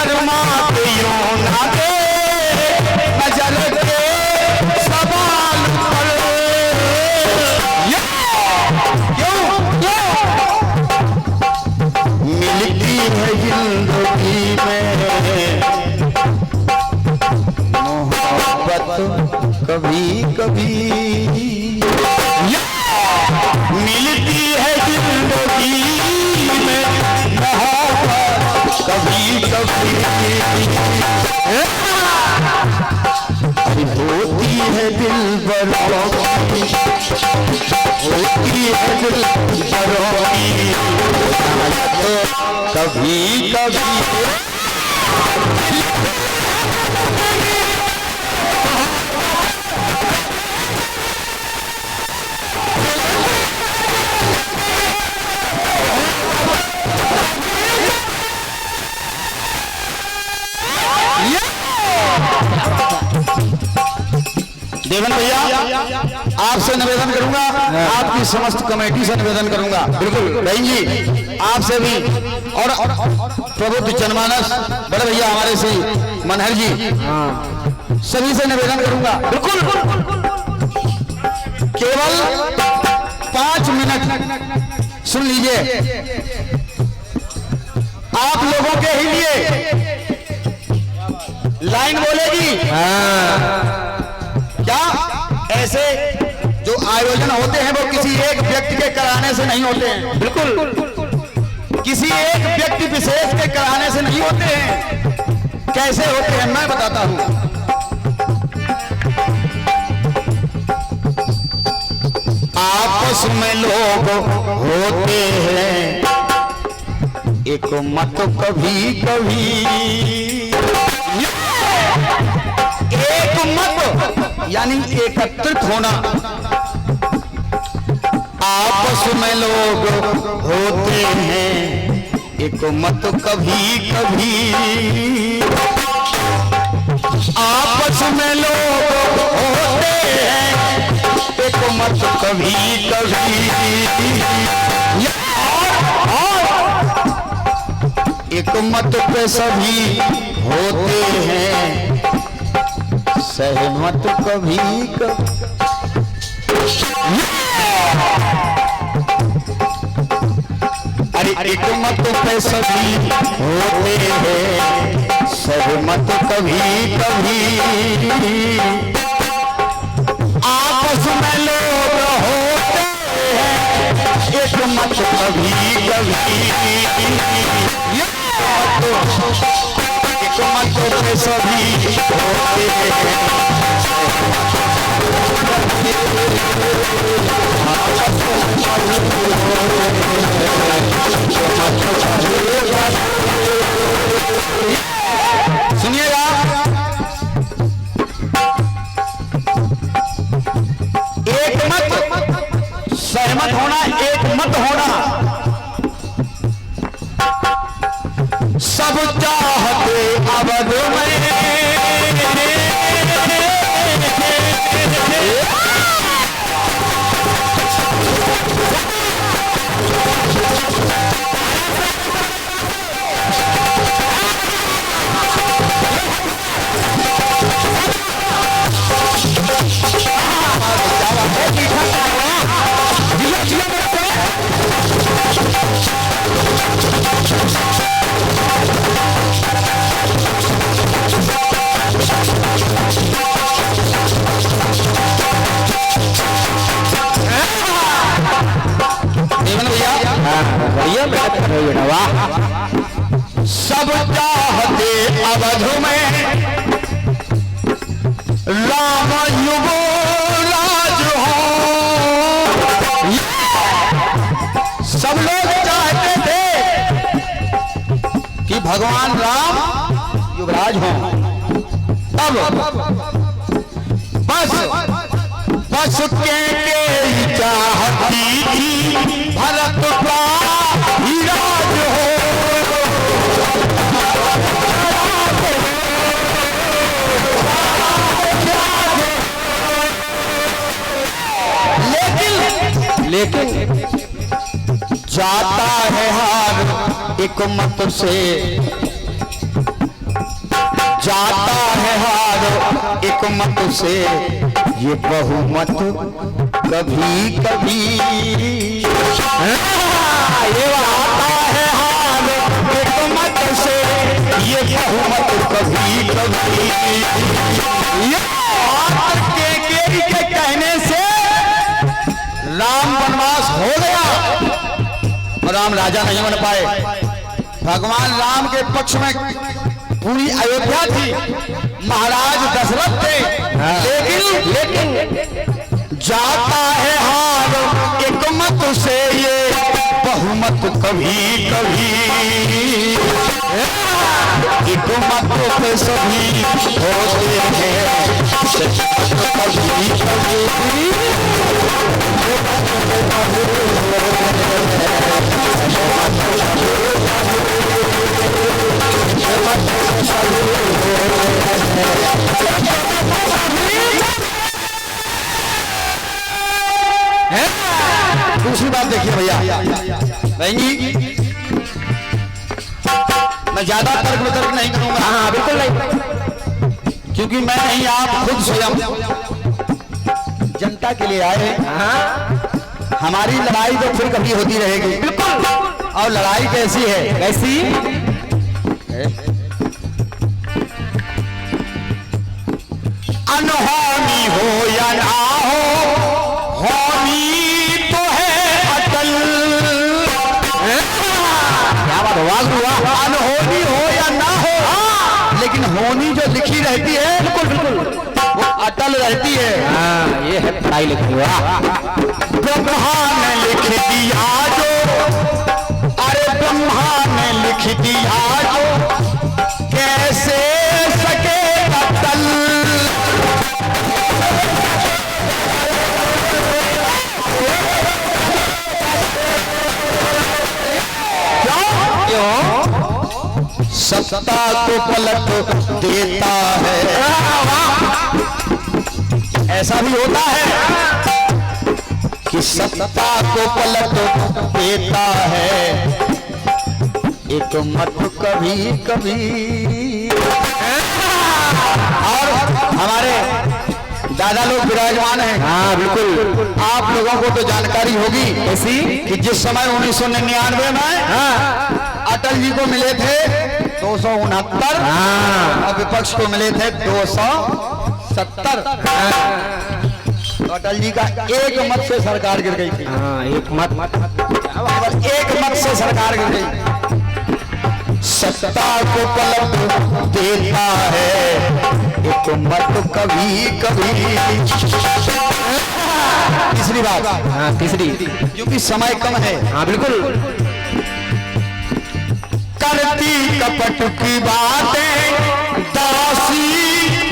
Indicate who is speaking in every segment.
Speaker 1: शर्माते यूं ना दे नजर के सवाल पर। मिलती है जिंदगी में मोहब्बत कभी कभी, मिलती है जिंदगी में मोहब्बत कभी कभी। होती है दिल बरों की, होती है दिल बरों की कभी कभी। देवन भैया आपसे निवेदन करूंगा, आपकी समस्त कमेटी से निवेदन करूंगा, बिल्कुल बहन जी आपसे भी, और प्रबुद्ध जनमानस बड़े भैया हमारे से मनहर जी सभी से निवेदन करूंगा, बिल्कुल केवल 5 मिनट सुन लीजिए। आप लोगों के ही लिए लाइन बोलेगी। क्या ऐसे जो आयोजन होते हैं वो किसी एक व्यक्ति के कराने से नहीं होते हैं, बिल्कुल किसी एक व्यक्ति विशेष के कराने से नहीं होते हैं। कैसे होते हैं मैं बताता हूं। आपस में लोग होते हैं एक मत कभी कभी, एक मत यानी एकत्रित होना। आपस में लोग होते हैं एक मत कभी कभी, आपस में लोग होते हैं एक मत कभी कभी। एक मत पे सभी होते हैं सहमत कभी कभी। अरे एक मत पे सभी होते हैं सहमत कभी कभी, आपस में लोग होते हैं एक मत कभी कभी। एक मत पे सभी होते हैं सुनिएगा। एक मत सहमत होना, एक मत होना, सब चाहते अवध में सब चाहते अवध में राम युवराज हो। सब लोग चाहते थे कि भगवान राम युवराज हो। अब बस के चाहती थी भरत का विराज हो। लेकिन जाता है हार एक मत से जाता है हार एक मत से ये बहुमत कभी कभी, ये आता है हार एक मत से ये बहुमत कभी कभी। ये के कहने से राम वनवास हो गया और राम राजा नहीं बन पाए। भगवान राम के पक्ष में पूरी अयोध्या थी, महाराज दशरथ थे, लेकिन जाता है हार एक मत से ये बहुमत कभी कभी। एक मत पे सभी होते हैं कभी कभी। दूसरी बात देखिए भैया बहन जी, मैं ज्यादा तर्क वितर्क नहीं करूंगा। हाँ बिल्कुल नहीं, क्योंकि मैं नहीं, आप खुद स्वयं जनता के लिए आए। हाँ, हमारी लड़ाई तो फिर कभी होती रहेगी। बिल्कुल, और लड़ाई कैसी है? कैसी? अनहोनी हो या ना हो, होनी तो है अटल। क्या बात हुआ? अनहोनी हो या ना हो, लेकिन होनी जो लिखी रहती है बिल्कुल बिल्कुल वो अटल रहती है। हाँ, ये है पढ़ाई लिखी। ब्रह्मा ने लिख दिया जो, अरे ब्रह्मा ने लिख दिया जो, कैसे सके अटल। सत्ता को पलट देता है, ऐसा भी होता है कि सत्ता को पलट देता है एक मत कभी कभी। और हमारे दादा लोग विराजमान हैं। हाँ बिल्कुल, आप लोगों को तो जानकारी होगी ऐसी कि जिस समय 1999 में अटल जी को मिले थे 269, और विपक्ष को मिले थे 270। अटल जी का एक मत से सरकार गिर गई थी। एक मत से सरकार गिर गई। सत्ता को पलट देता है एक मत कभी कभी। तीसरी बात, हाँ तीसरी, क्योंकि समय कम है। हाँ बिल्कुल, करती कपट की बातें दासी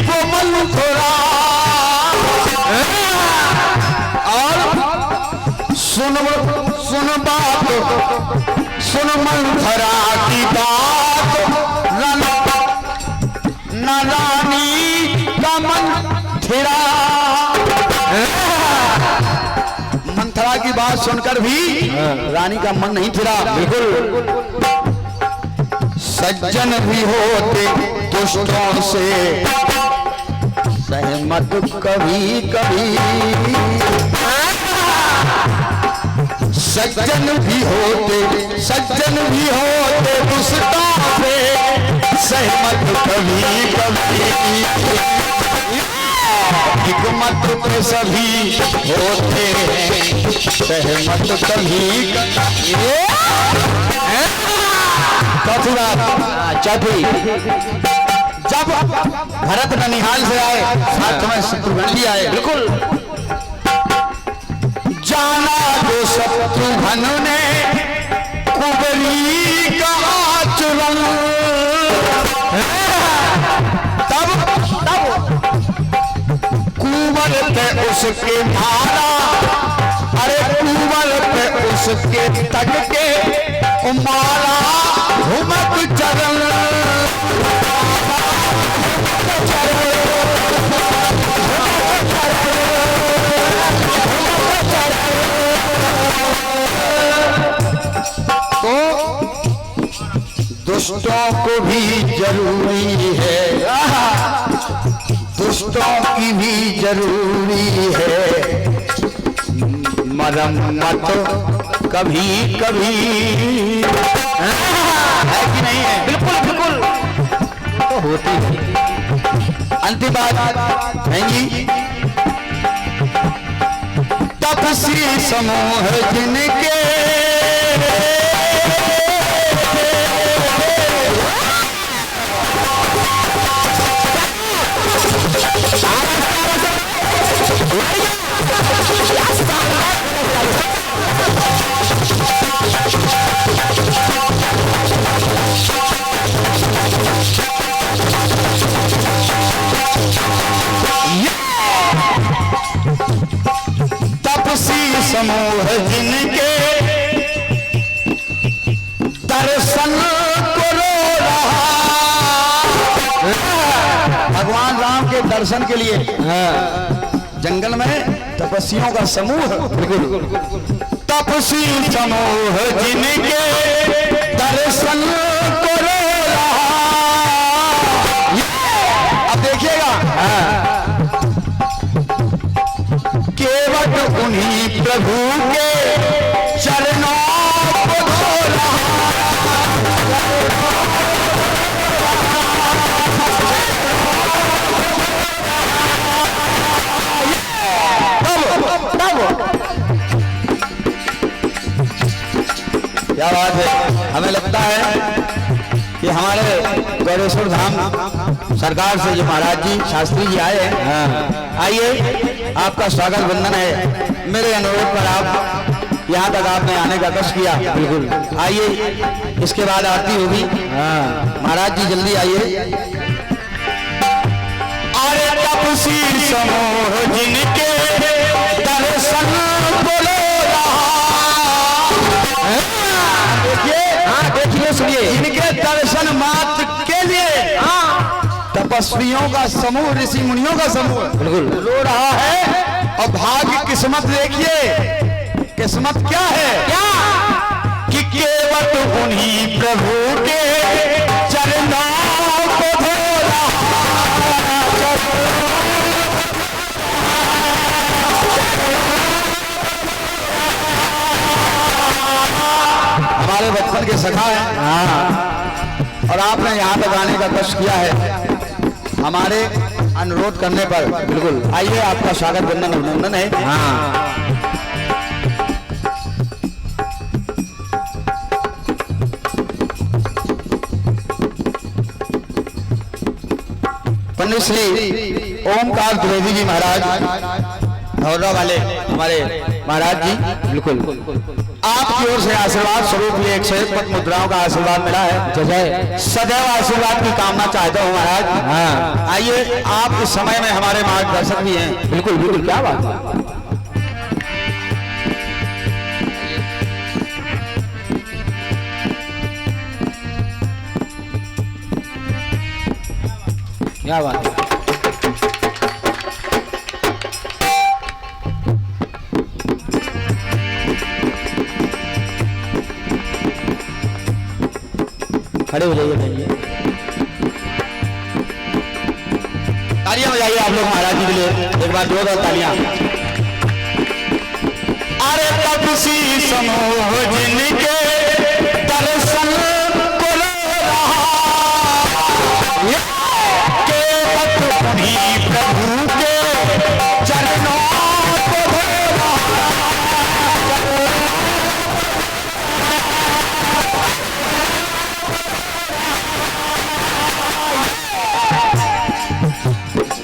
Speaker 1: कोमल थोड़ा, और सुन बात, सुन मंथरा की बात, न रानी का मन थिरा। मंथरा की बात सुनकर भी रानी का मन नहीं थिरा। बिल्कुल, सज्जन भी होते दुष्टों से सहमत कभी कभी। सज्जन भी होते दुष्टों से सहमत कभी कभी। हिकमत पे सभी होते सहमत कभी कभी। चौथी, जब भरत ननिहाल से आए, साथ में शत्रुघ्न आए। बिल्कुल, जाना जो शत्रुघ्न ने कुबरी का आचरण, तब कुंवर पे उसके मारा, अरे कुंवर पे उसके तक के मारा घुमक चरण। तो दुष्टों को भी जरूरी है दुष्टों की भी जरूरी है, मरम्मत कभी कभी है कि नहीं है? बिल्कुल बिल्कुल तो होती है। अंतिम बात है जी, तपस्वी समूह जिनके तपस्वी समूह जिनके दर्शन को रो रहा, भगवान राम के दर्शन के लिए जंगल में तपस्वियों का समूह, बिल्कुल तपस्वी समूह जिनके दर्शन को रो रहा। अब देखिएगा, केवल उन्हीं प्रभु के चरणों को धो रहा। क्या बात है, हमें लगता है कि हमारे गौरेश्वर धाम सरकार से जो महाराज जी शास्त्री जी आए हैं, आइए आपका स्वागत वंदन है। मेरे अनुरोध पर आप यहाँ तक आपने आने का कष्ट किया, बिल्कुल आइए, इसके बाद आरती होगी। महाराज जी जल्दी आइए। अरे तपस्वी समूह जिनके दर्शन बोलो देखिए सुनिए, इनके दर्शन मात्र के लिए तपस्वियों का समूह, ऋषि मुनियों का समूह बिल्कुल रो रहा है। और भाग्य किस्मत देखिए, किस्मत क्या है, क्या कि केवल उन्हीं प्रभु के चरणों को धो रहा। हमारे बचपन के सखा हैं और आपने यहाँ तक आने का कष्ट किया है, हमारे अनुरोध करने पर बिल्कुल आइए, आपका स्वागत वंदन अभिनंदन है। पंडित श्री ओमकार द्विवेदी जी महाराज धौरा वाले हमारे महाराज जी, बिल्कुल आपकी ओर से आशीर्वाद स्वरूप ये 101 पद मुद्राओं का आशीर्वाद मिला है। जय सदैव आशीर्वाद की कामना चाहता हूँ महाराज। आइए, आप इस समय में हमारे मार्गदर्शक भी हैं। बिल्कुल बिल्कुल, क्या बात है, क्या बात है। खड़े हो जाइए, तालियां बजाइए आप लोग महाराज जी के लिए, एक बार जोरदार तालियां। अरे तपस्वी समूह जिनके दर्शन को रो रहा, केवल उन्हीं प्रभु के चरणों को धो रहा।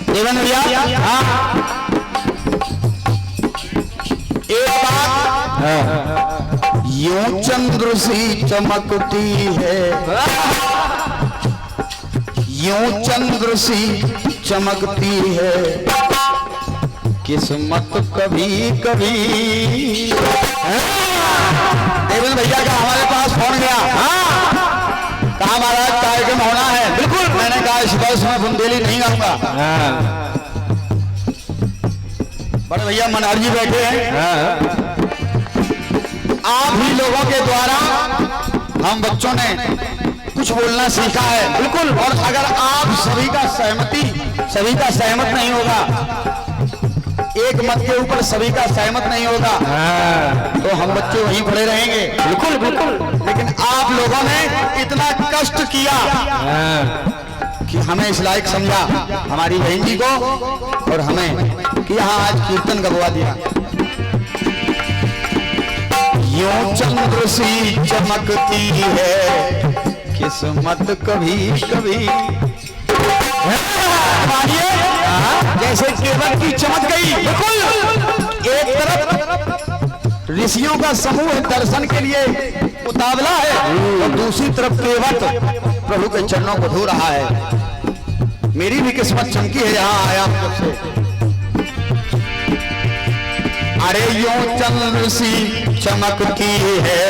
Speaker 1: जीवन भैया, एक बात यूं चंद्र सी चमकती है, यूं चंद्र सी चमकती है, किस्मत कभी कभी। देवन भैया का हमारे पास फोन गया, कहा महाराज कार्यक्रम होना है। बिल्कुल, मैंने कहा इस वर्ष में बुंदेली नहीं गाऊंगा। बड़े भैया मनहर जी बैठे हैं, आप ही लोगों के द्वारा हम बच्चों ने कुछ बोलना सीखा है। बिल्कुल, और अगर आप सभी का सहमत नहीं होगा, एक मत के ऊपर सभी का सहमत नहीं होगा, तो हम बच्चे वहीं खड़े रहेंगे।
Speaker 2: बिल्कुल बिल्कुल।
Speaker 1: लेकिन आप लोगों ने इतना कष्ट किया कि हमें इस लायक समझा हमारी बहन जी को, और हमें कि यहाँ आज कीर्तन गवा दिया। यूं चंद्र सी चमकती है किस्मत कभी कभी, जैसे केवल की चमक गई। बिल्कुल एक तरफ ऋषियों का समूह दर्शन के लिए उतावला है, और दूसरी तरफ केवल प्रभु के चरणों को धो रहा है। मेरी भी किस्मत चमकी है यहाँ आया हूं जब से। अरे यूं चंद्र सी चमकती है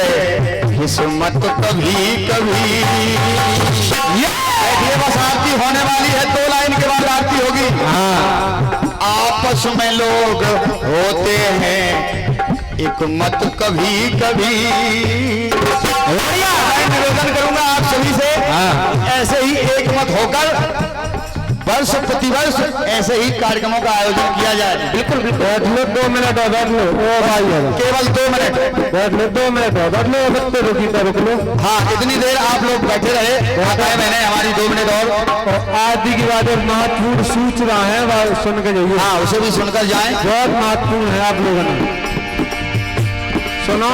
Speaker 1: किस्मत कभी कभी। ये बस आरती होने वाली है, 2 लाइन के बाद आरती होगी। आपस में लोग होते हैं एक मत कभी कभी। मैं निवेदन करूंगा आप सभी से, ऐसे ही एक मत होकर वर्ष प्रतिवर्ष ऐसे ही कार्यक्रमों का आयोजन किया जाए। बिल्कुल
Speaker 2: बैठ लो 2 मिनट और बैठ लो। ओ भाई
Speaker 1: केवल 2 मिनट
Speaker 2: बैठ लो, 2 मिनट और बैठ लो, बच्चे रुकी तो रुक लो।
Speaker 1: हाँ, इतनी देर आप लोग बैठे रहे, आता है मैंने हमारी 2 मिनट और
Speaker 2: आदि की बात महत्वपूर्ण सूचना है, सुन के जाइए।
Speaker 1: हाँ, उसे भी सुनकर जाएं।
Speaker 2: बहुत महत्वपूर्ण है, आप लोगों ने सुनो।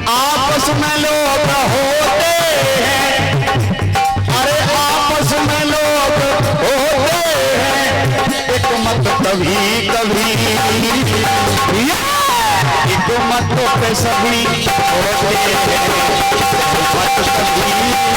Speaker 1: आपस में लोग होते हैं, अरे आपस में लोग होते हैं एक मत कभी कभी, एक मत पे सभी होते हैं मत कभी कभी